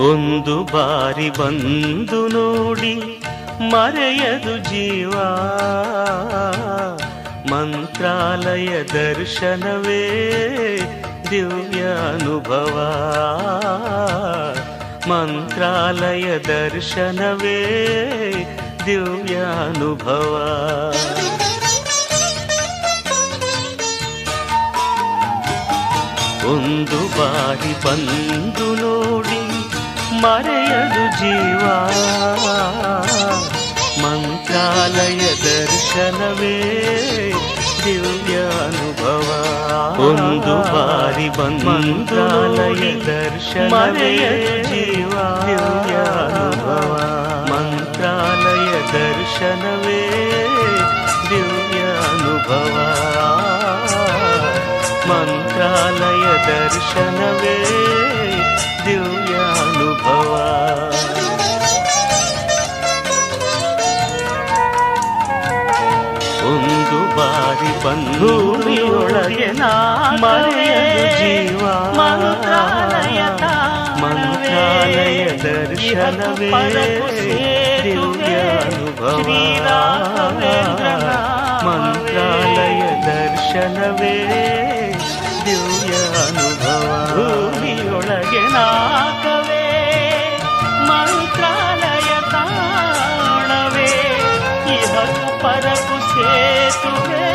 ಒಂದು ಬಾರಿ ಬಂದು ನೋಡಿ ಮರೆಯದು ಜೀವ, ಮಂತ್ರಾಲಯ ದರ್ಶನವೇ ದಿವ್ಯ ಅನುಭವ, ಮಂತ್ರಾಲಯ ದರ್ಶನವೇ ದಿವ್ಯ ಅನುಭವ. ಒಂದು ಬಾರಿ ಬಂದು ನೋಡಿ ಮರೆಯದು ಜೀವ, ಮಂತ್ರಾಲಯ ದರ್ಶನವೇ ದಿವ್ಯ ಅನುಭವ. ಒಂದು ಬಾರಿ ಮಂತ್ರಾಲಯ ದರ್ಶನ ಮರೆಯದು ಜೀವ ದಿವ್ಯ ಅನುಭವ, ಮಂತ್ರಾಲಯ ದರ್ಶನವೇ ದಿವ್ಯ ಅನುಭವ, ಮಂತ್ರಾಲಯ ದರ್ಶನವೇ ದಿವ್ಯ ಅನುಭವ. ಒಂದು ಬಾರಿ ಭೂಮಿಯೊಳಗೆ ಮರೆಯದು ಜೀವ, ಮಂತ್ರಾಲಯ ದರ್ಶನವೇ ದಿವ್ಯ ಅನುಭವ, ಮಂತ್ರಾಲಯ ದರ್ಶನವೇ ದಿವ್ಯ ಅನುಭವ. ಭೂಮಿಯೊಳಗೆ ನಾಕವೇ ಮಂತ್ರಾಲಯ ತಾಣವೇ, ಇಹಕು ಪರಕು ಸೇತುವೆ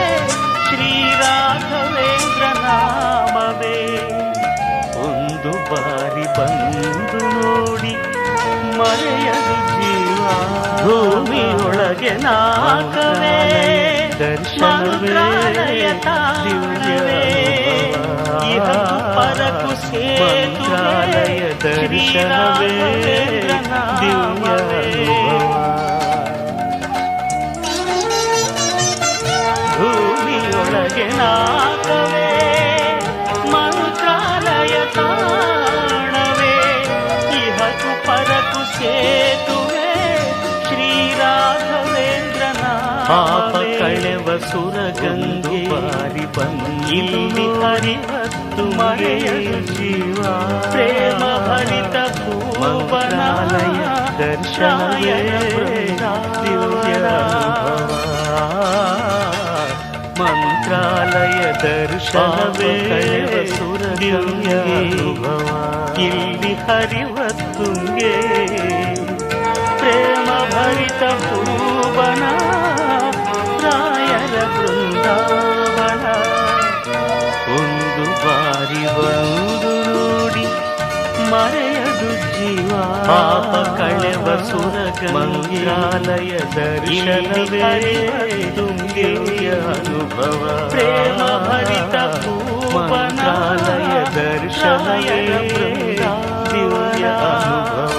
ಶ್ರೀರಾಘವೇಂದ್ರ ನಾಮವೇ. ಒಂದು ಬಾರಿ ಬಂದು ನೋಡಿ ಮರೆಯದು ಜೀವ, ಭೂಮಿಯೊಳಗೆ ನಾಕವೇ ಮಂತ್ರಾಲಯ ತಾಣವೇ, ಇಹಕು ಪರಕು ಸೇತುವೆ ಶ್ರೀರಾಘವೇಂದ್ರ ನಾಮವೇ. ಭೂಮಿಯೊಳಗೆ ನಾಕವೇ ಮಂತ್ರಾಲಯ ತಾಣವೇ, ಇಹಕು ಪರಕು ಸೇತುವೆ ಶ್ರೀರಾಘವೇಂದ್ರ ಪಾಪ ಕಳೆವ ಸುರಗಂಗೆ ಬಾರಿ ಬಂದಿಲ್ಲಿ ಹರಿವತ್ತು ಮರೆಯದು ಜೀವ, ಪ್ರೇಮ ಭರಿತ ಭೂವನಾಲಯ ದರ್ಶನವೇ ದಿವ್ಯ ಅನುಭವ, ಮಂತ್ರಾಲಯ ದರ್ಶನವೇ ದಿವ್ಯ ಅನುಭವ. ಇಲ್ಲಿ ಹರಿವತ್ತುಂಗೆ ಪ್ರೇಮ ಭರಿತ ಭುವನ ರಾಯರ ಬೃಂದಾವನ. ಒಂದು ಬಾರಿ ಬಂದು ನೋಡಿ ಮರೆಯದು ಜೀವ, ಪಾಪ ಕಳೆವ ಸುರಗ ಮಂತ್ರಾಲಯ ದರ್ಶನವೇ ದಿವ್ಯ ಅನುಭವ, ಪ್ರೇಮ ಭರಿತ ಮಂತ್ರಾಲಯ ದರ್ಶನವೇ ದಿವ್ಯ ಅನುಭವ.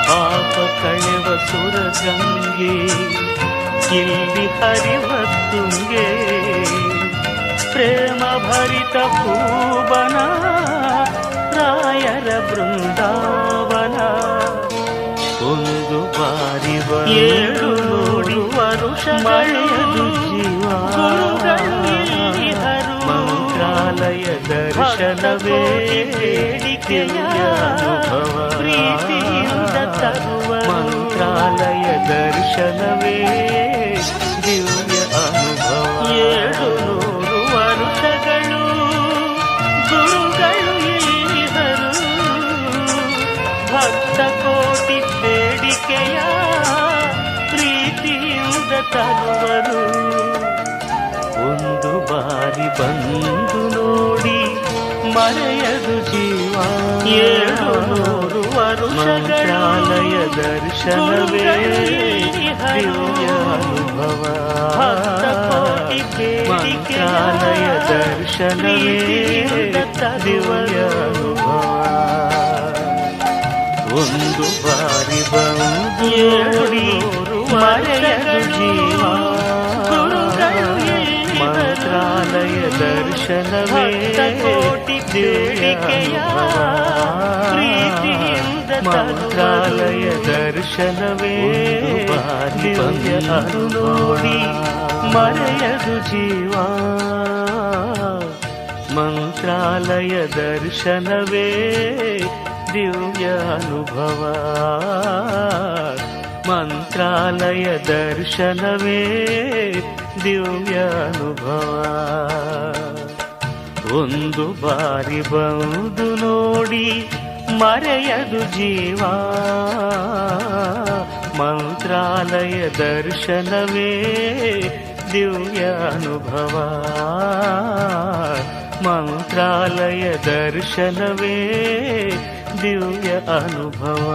ಪಾಪ ಕಳೆವ ಸುರಗಂಗೆ ಇಲ್ಲಿ ಹರಿವತ್ತುಂಗೆ, ಪ್ರೇಮ ಭರಿತ ಭುವನ ರಾಯರ ಬೃಂದಾವನ. ಒಂದು ಬಾರಿ ಏಳು ನೋಡಿ ವರುಷ ಮರೆಯದು ಜೀವ, ಮಂತ್ರಾಲಯ ದರ್ಶನವೇ ದಿವ್ಯ ಅನುಭವ, ಪ್ರೀತಿಯಿಂದ ತರುವ ಮಂತ್ರಾಲಯ ದರ್ಶನವೇ ದಿವ್ಯ ಅನುಭವ. 700 ವರುಷಗಳು ಗುರುಗಳು ಇಳಿದರು, ಭಕ್ತ ಕೋಟಿ ಬೇಡಿಕೆಯ ಪ್ರೀತಿಯಿಂದ ತರುವರು. ಒಂದು ಬಾರಿ ಬಂದು ನೋಡಿ ಮರೆಯದು ಜೀವ, 700 ಮಂತ್ರಾಲಯ ದರ್ಶನವೇ ದಿವ್ಯ ಅನುಭವ, ಮಂತ್ರಾಲಯ ದರ್ಶನವೇ ದಿವ್ಯ ಅನುಭವ. ಒಂದು ಬಾರಿ ಬಂದು ನೋಡಿ ಮರೆಯದು ಜೀವ, ಮಂತ್ರಾಲಯ ದರ್ಶನವೇ ದಿವ್ಯ ಅನುಭವ, ಮಂತ್ರಾಲಯ ದರ್ಶನವೇ ದಿವ್ಯ ನೋಡಿ ಮರೆಯದು ಜೀವ, ಮಂತ್ರಾಲಯ ದರ್ಶನವೇ ದಿವ್ಯ ಅನುಭವ. ಮಂತ್ರಾಲಯ ದರ್ಶನವೇ ದಿವ್ಯ ಅನುಭವ. ಒಂದು ಬಾರಿ ಬಂದು ನೋಡಿ ಮರೆಯದು ಜೀವ. ಮಂತ್ರಾಲಯ ದರ್ಶನವೇ ದಿವ್ಯ ಅನುಭವ. ಮಂತ್ರಾಲಯ ದರ್ಶನವೇ ದಿವ್ಯ ಅನುಭವ.